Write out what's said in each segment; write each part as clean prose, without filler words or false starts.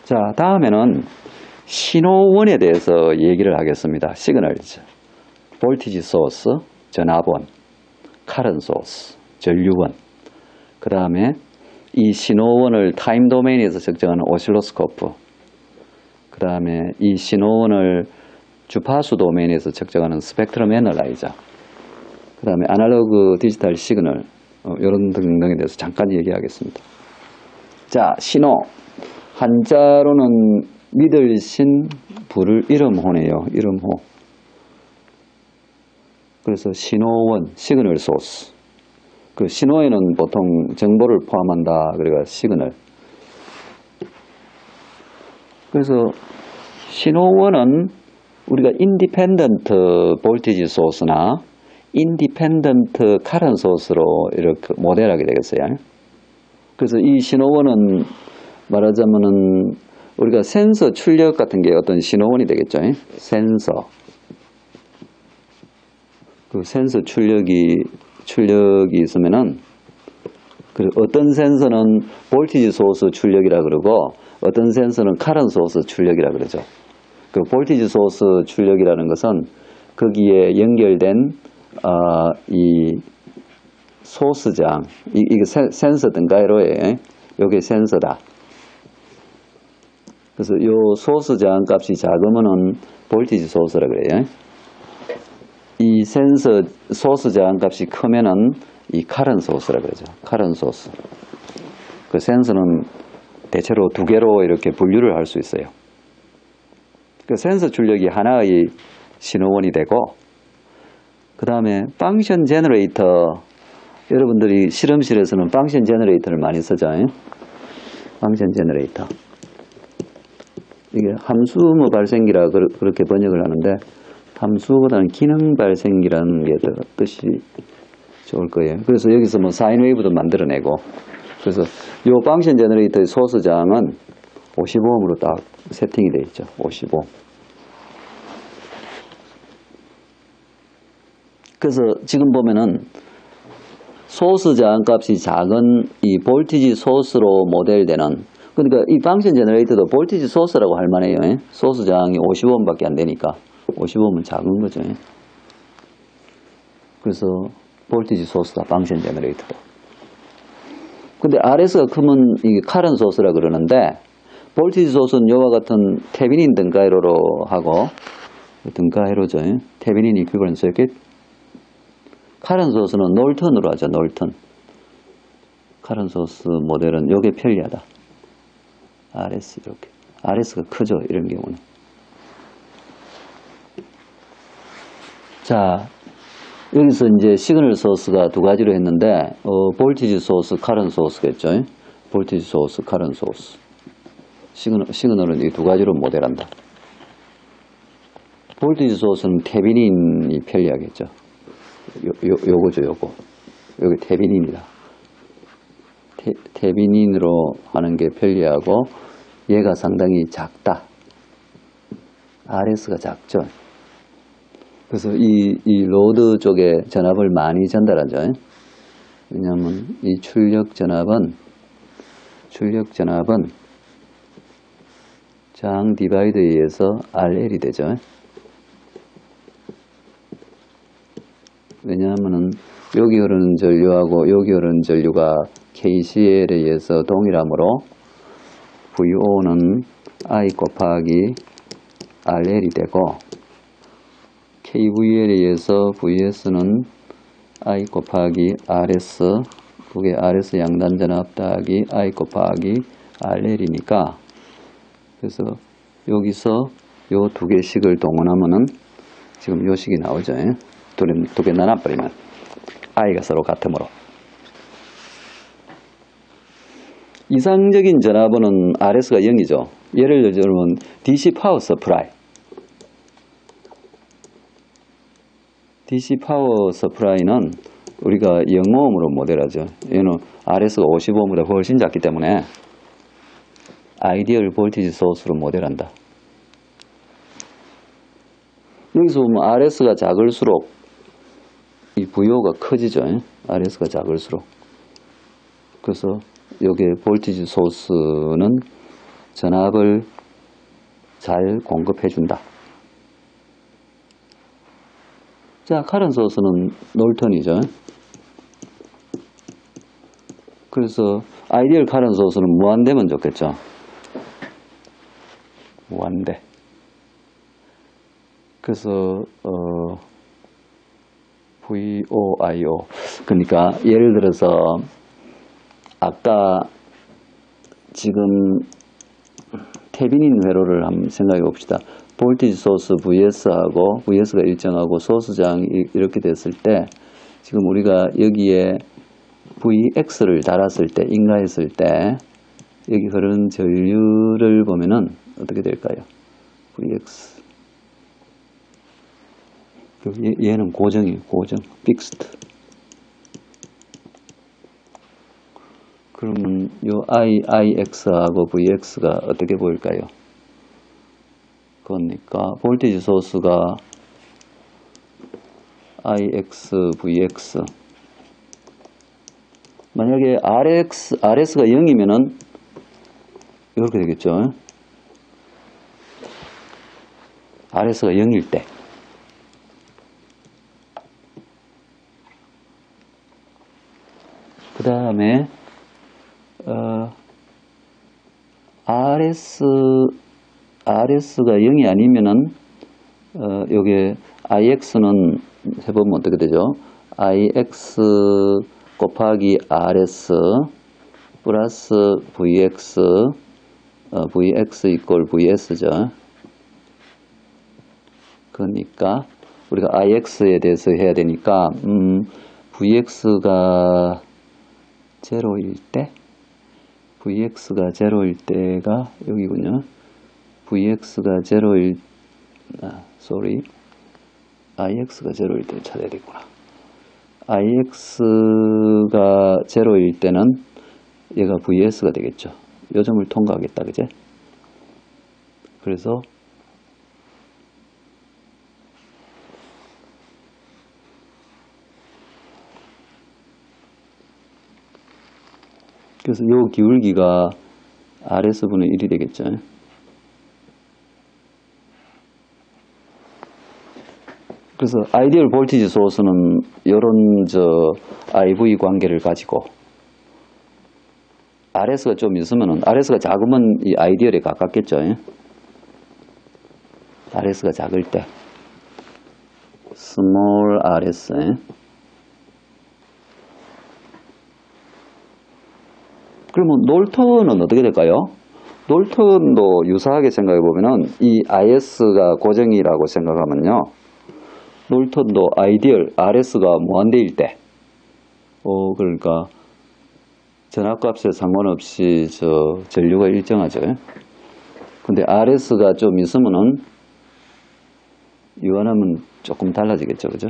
자, 다음에는 신호원에 대해서 얘기를 하겠습니다. 시그널즈, 볼티지 소스, 전압원, 카런 소스, 전류원. 그 다음에 이 신호원을 타임 도메인에서 측정하는 오실로스코프. 그 다음에 이 신호원을 주파수 도메인에서 측정하는 스펙트럼 애널라이저. 그 다음에 아날로그 디지털 시그널, 이런 등등에 대해서 잠깐 얘기하겠습니다. 자, 신호. 한자로는 믿을 신, 부를 이름호네요. 이름호. 그래서 신호원, 시그널 소스. 그 신호에는 보통 정보를 포함한다. 그래가 시그널. 그래서 신호원은 우리가 인디펜던트 볼티지 소스나 인디펜던트 카런 소스로 이렇게 모델하게 되겠어요. 그래서 이 신호원은 말하자면은 우리가 센서 출력 같은 게 어떤 신호원이 되겠죠. 센서. 그 센서 출력이 있으면은 그 어떤 센서는 볼티지 소스 출력이라 그러고 어떤 센서는 카런 소스 출력이라 그러죠. 그 볼티지 소스 출력이라는 것은 거기에 연결된 이 소스장, 이게 센서든 가이로에 요게 센서다. 그래서 요 소스장 값이 작으면은 볼티지 소스라 그래요. 이 센서 소스장 값이 크면은 이 카런 소스라 그러죠. 카런 소스. 그 센서는 대체로 두 개로 이렇게 분류를 할 수 있어요. 그 센서 출력이 하나의 신호원이 되고, 그 다음에 펑션 제너레이터. 여러분들이 실험실에서는 펑션 제너레이터를 많이 쓰죠. 펑션 제너레이터. 이게 함수 발생기라 그렇게 번역을 하는데, 함수보다는 기능 발생기라는 게 더 뜻이 좋을 거예요. 그래서 여기서 뭐 사인 웨이브도 만들어내고, 그래서 요 펑션 제너레이터의 소수장은 55ohm으로 딱 세팅이 되어 있죠. 55. 그래서 지금 보면은 소스 저항 값이 작은 이 볼티지 소스로 모델되는, 그러니까 이 펑션 제너레이터도 볼티지 소스라고 할 만해요. 소스 저항이 55ohm밖에 안 되니까 55ohm은 작은 거죠. 그래서 볼티지 소스다, 펑션 제너레이터도. 근데 RS가 크면 이게 카런 소스라 그러는데, 볼티지 소스는 이와 같은 테비닌 등가이로로 하고, 등가이로죠. 테비닌 이퀴벌런트 서킷. 카런 소스는 놀턴으로 하죠. 놀턴. 카런 소스 모델은 요게 편리하다. RS 이렇게. RS가 크죠. 이런 경우는. 자, 여기서 이제 시그널 소스가 두 가지로 했는데, 볼티지 소스, 카런 소스겠죠. 볼티지 소스, 카런 소스. 시그널은 이 두 가지로 모델한다. 볼티지 소스는 테비닌이 편리하겠죠. 요거죠, 요거. 요게 테비닌이다. 테비닌으로 하는 게 편리하고, 얘가 상당히 작다. RS가 작죠. 그래서 이 로드 쪽에 전압을 많이 전달하죠. 왜냐하면 이 출력 전압은 저항 디바이드에 의해서 RL이 되죠. 왜냐하면은 여기 흐르는 전류하고 여기 흐르는 전류가 KCL에 의해서 동일하므로 VO는 I 곱하기 RL이 되고, KVL에 의해서 VS는 I 곱하기 RS, 그게 RS 양단 전압 더하기 I 곱하기 RL이니까, 그래서 여기서 요 두 개씩을 동원하면은 지금 요 식이 나오죠. 두 개 나눠버리면 I가 서로 같으므로. 이상적인 전압은 RS가 0이죠. 예를 들면 DC 파워 서프라이. DC 파워 서프라이는 우리가 0ohm으로 모델하죠. 얘는 RS가 55ohm보다 훨씬 작기 때문에 아이디얼 볼티지 소스로 모델한다. 여기서 보면 RS가 작을수록 이 VO가 커지죠. RS가 작을수록. 그래서 여기에 볼티지 소스는 전압을 잘 공급해준다. 자, 카런 소스는 놀턴이죠. 그래서 아이디얼 카런 소스는 무한대면 좋겠죠. 무한대. 그래서 VOIO. 그러니까 예를 들어서 아까 지금 태빈인 회로를 한번 생각해 봅시다. 볼티지 소스 VS하고 VS가 일정하고 소스장이 이렇게 됐을 때 지금 우리가 여기에 VX를 달았을 때, 인가했을 때 여기 흐르는 전류를 보면은 어떻게 될까요? VX. 얘는 고정이에요. 고정. 픽스드. 그러면 요 IX하고 VX가 어떻게 보일까요? 그러니까 볼티지 소스가 IX, VX. 만약에 RS가 0이면은 이렇게 되겠죠. RS가 0일 때. 그 다음에 RS가 0이 아니면은 요게 IX는 해보면 어떻게 되죠? IX 곱하기 RS 플러스 VX VX 이꼴 VS죠. 그러니까 우리가 IX에 대해서 해야 되니까 VX가 0일 때 VX가 0일 때가 여기군요. VX가 0일 IX가 0일 때 찾아야 되구나. IX가 0일 때는 얘가 VS가 되겠죠. 요 점을 통과하겠다. 그제? 그래서 요 기울기가 RS분의 1이 되겠죠. 그래서 아이디얼 볼티지 소스는 요런 IV 관계를 가지고 RS가 좀 있으면은 RS가 작으면 이 아이디얼에 가깝겠죠. RS가 작을 때 small RS. 그러면 놀턴은 어떻게 될까요? 놀턴도 유사하게 생각해 보면은 이 IS가 고정이라고 생각하면요. 놀턴도 아이디얼 RS가 무한대일 때 그러니까 전압값에 상관없이 전류가 일정하죠. 근데 RS가 좀 있으면은 유한하면 조금 달라지겠죠. 그죠?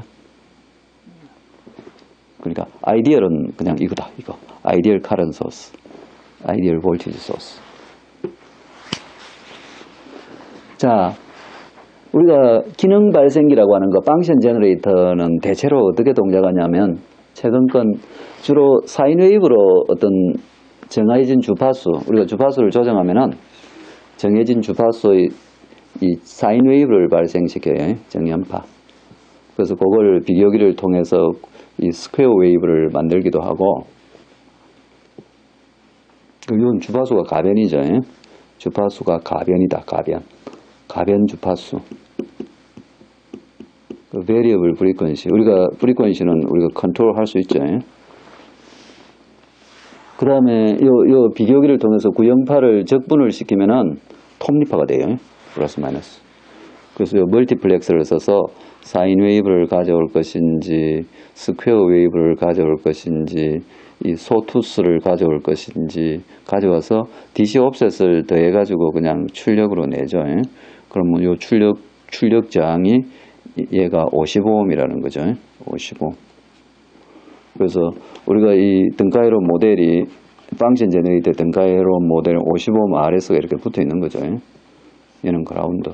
그러니까 아이디얼은 그냥 이거다. 이거. 아이디얼 카런 소스. 아이디얼 볼티지 소스. 자, 우리가 기능 발생기라고 하는 거 펑션 제너레이터는 대체로 어떻게 동작하냐면 최근 건 주로 사인 웨이브로 어떤 정해진 주파수, 우리가 주파수를 조정하면은 정해진 주파수의 이 사인 웨이브를 발생시켜요. 정연파. 그래서 그걸 비교기를 통해서 이 스퀘어 웨이브를 만들기도 하고, 이건 주파수가 가변이죠. 주파수가 가변이다. 가변 주파수. variable frequency. 우리가 프리퀀시는 우리가 컨트롤 할 수 있죠. 그 다음에 요 비교기를 통해서 구형파를 적분을 시키면은 톱니파가 돼요. 플러스 마이너스. 그래서 요 멀티플렉서를 써서 사인 웨이브를 가져올 것인지, 스퀘어 웨이브를 가져올 것인지, 이 소투스를 가져올 것인지 가져와서 DC 옵셋을 더해가지고 그냥 출력으로 내죠. 그러면 요 출력 저항이 얘가 55ohm이라는 거죠. 55. 그래서 우리가 이 등가이로 모델이 펑션 제너레이터 등가이로 모델 55ohm RS가 이렇게 붙어 있는 거죠. 얘는 그라운드,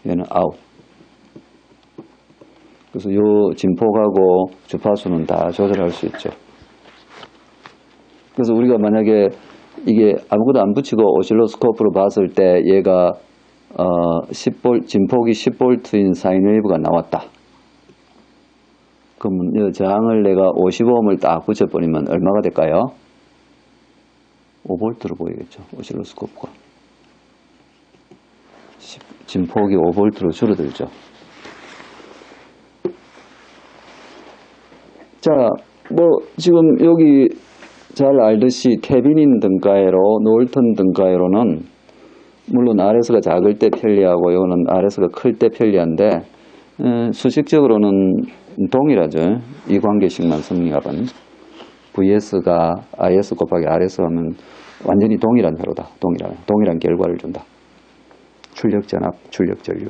얘는 아웃. 그래서 요 진폭하고 주파수는 다 조절할 수 있죠. 그래서 우리가 만약에 이게 아무것도 안 붙이고 오실로스코프로 봤을 때 얘가 10V, 진폭이 10V인 사인웨이브가 나왔다. 그럼 이 저항을 내가 50ohm을 딱 붙여버리면 얼마가 될까요? 5V로 보이겠죠. 오실로스코프가. 진폭이 5V로 줄어들죠. 자, 뭐 지금 여기 잘 알듯이 케비닌 등가회로, 노을턴 등가회로는 물론 RS가 작을 때 편리하고 이거는 RS가 클 때 편리한데 수식적으로는 동일하죠. 이 관계식만 성립하면 VS가 IS 곱하기 RS 하면 완전히 동일한 회로다. 동일한 결과를 준다. 출력 전압, 출력 전류.